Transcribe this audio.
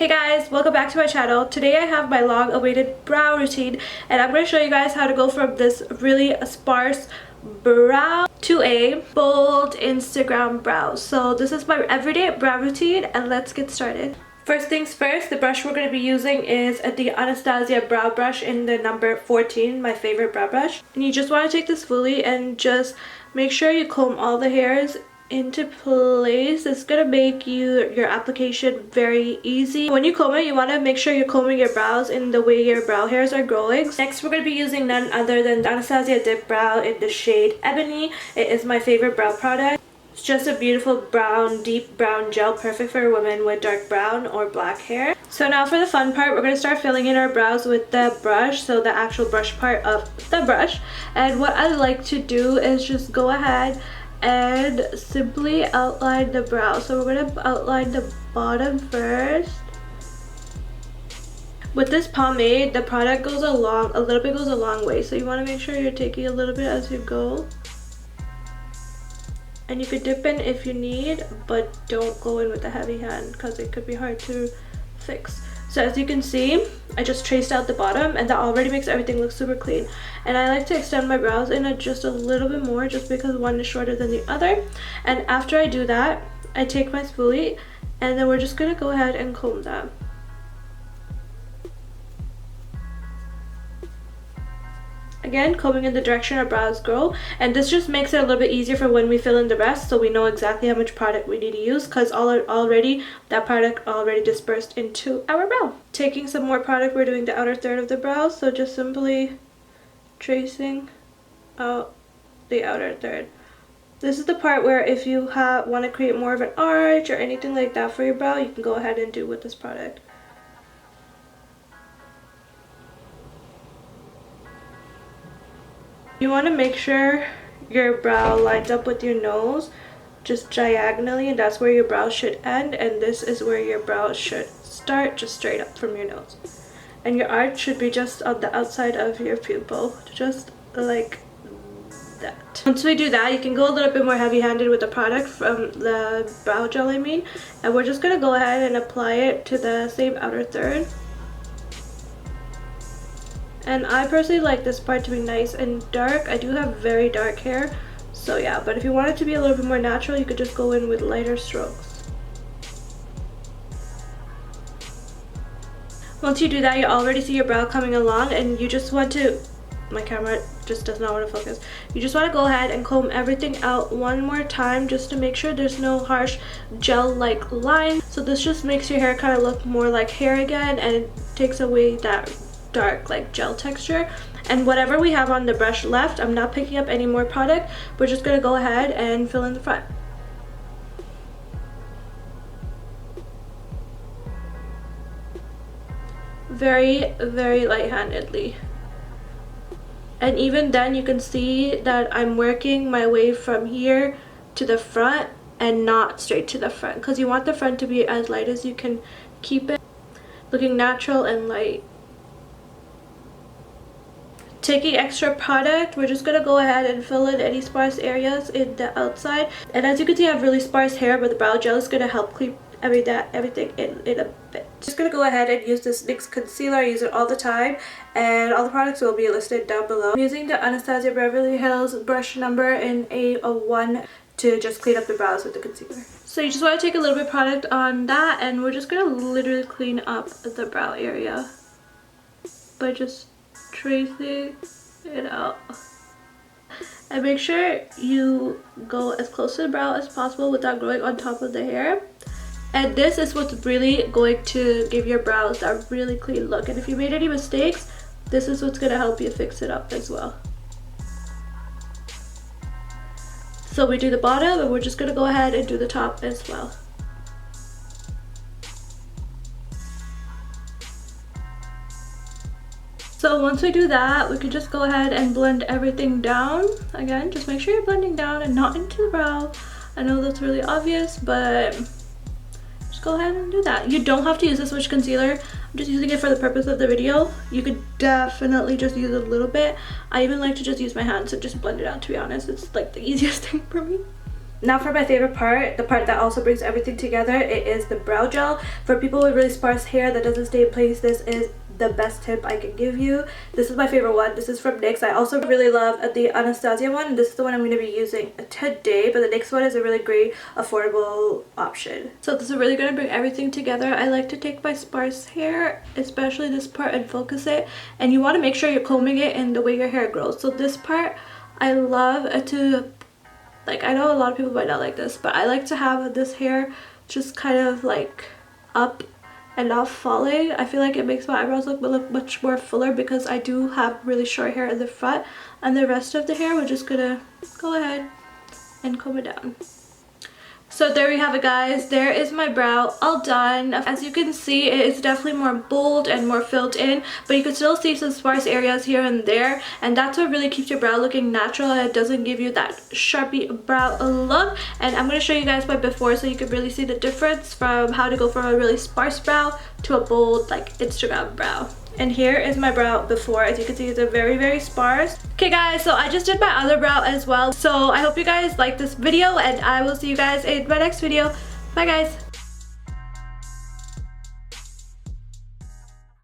Hey guys, welcome back to my channel. Today I have my long awaited brow routine and I'm going to show you guys how to go from this really sparse brow to a bold Instagram brow. So this is my everyday brow routine and let's get started. First things first, the brush we're going to be using is the Anastasia brow brush in the number 14, my favorite brow brush. And you just want to take this fully and just make sure you comb all the hairs into place. It's gonna make your application very easy. When you comb it, you want to make sure you're combing your brows in the way your brow hairs are growing. Next, we're going to be using none other than the Anastasia Dip Brow in the shade Ebony. It is my favorite brow product. It's just a beautiful brown, deep brown gel, perfect for women with dark brown or black hair. So now for the fun part, we're going to start filling in our brows with the brush, so the actual brush part of the brush. And what I like to do is just go ahead and simply outline the brow. So we're going to outline the bottom first. With this pomade, the product goes a little bit goes a long way, so you want to make sure you're taking a little bit as you go. And you could dip in if you need, but don't go in with a heavy hand because it could be hard to fix. So as you can see, I just traced out the bottom and that already makes everything look super clean. And I like to extend my brows in just a little bit more just because one is shorter than the other. And after I do that, I take my spoolie and then we're just going to go ahead and comb that. Again, combing in the direction our brows grow, and this just makes it a little bit easier for when we fill in the rest, so we know exactly how much product we need to use because that product already dispersed into our brow. Taking some more product, we're doing the outer third of the brow, so just simply tracing out the outer third. This is the part where if you want to create more of an arch or anything like that for your brow, you can go ahead and do with this product. You want to make sure your brow lines up with your nose just diagonally, and that's where your brow should end, and this is where your brow should start, just straight up from your nose. And your arch should be just on the outside of your pupil, just like that. Once we do that, you can go a little bit more heavy-handed with the product from the brow gel, and we're just going to go ahead and apply it to the same outer third. And I personally like this part to be nice and dark. I do have very dark hair, so yeah, but if you want it to be a little bit more natural, you could just go in with lighter strokes. Once you do that, you already see your brow coming along, and you just want to, my camera just does not want to focus, you just want to go ahead and comb everything out one more time just to make sure there's no harsh gel-like line. So this just makes your hair kind of look more like hair again, and it takes away that dark like gel texture. And whatever we have on the brush left, I'm not picking up any more product. We're just going to go ahead and fill in the front. Very, very light-handedly. And even then you can see that I'm working my way from here to the front and not straight to the front, because you want the front to be as light as you can keep it, looking natural and light. Taking extra product, we're just going to go ahead and fill in any sparse areas in the outside. And as you can see, I have really sparse hair, but the brow gel is going to help keep everything in a bit. Just going to go ahead and use this NYX Concealer. I use it all the time, and all the products will be listed down below. I'm using the Anastasia Beverly Hills brush number in A01 to just clean up the brows with the concealer. So you just want to take a little bit of product on that, and we're just going to literally clean up the brow area by just tracing it out. And make sure you go as close to the brow as possible without growing on top of the hair. And this is what's really going to give your brows that really clean look. And if you made any mistakes, this is what's going to help you fix it up as well. So we do the bottom, and we're just going to go ahead and do the top as well. So once we do that, we can just go ahead and blend everything down. Again, just make sure you're blending down and not into the brow. I know that's really obvious, but just go ahead and do that. You don't have to use this much concealer. I'm just using it for the purpose of the video. You could definitely just use a little bit. I even like to just use my hands and just blend it out, to be honest. It's like the easiest thing for me. Now for my favorite part, the part that also brings everything together, it is the brow gel. For people with really sparse hair that doesn't stay in place, this is the best tip I can give you. This is my favorite one. This is from NYX. I also really love the Anastasia one. This is the one I'm going to be using today, but the NYX one is a really great affordable option. So this is really going to bring everything together. I like to take my sparse hair, especially this part, and focus it, and you want to make sure you're combing it in the way your hair grows. So this part I love to, like, I know a lot of people might not like this, but I like to have this hair just kind of like up and not falling. I feel like it makes my eyebrows look much more fuller because I do have really short hair in the front, and the rest of the hair we're just gonna go ahead and comb it down. So there we have it, guys. There is my brow all done. As you can see, it is definitely more bold and more filled in, but you can still see some sparse areas here and there, and that's what really keeps your brow looking natural, and it doesn't give you that sharpie brow look. And I'm going to show you guys my before so you can really see the difference from how to go from a really sparse brow to a bold, like, Instagram brow. And here is my brow before. As you can see, it's a very sparse. Okay guys, so I just did my other brow as well. So I hope you guys like this video, and I will see you guys in my next video. Bye guys.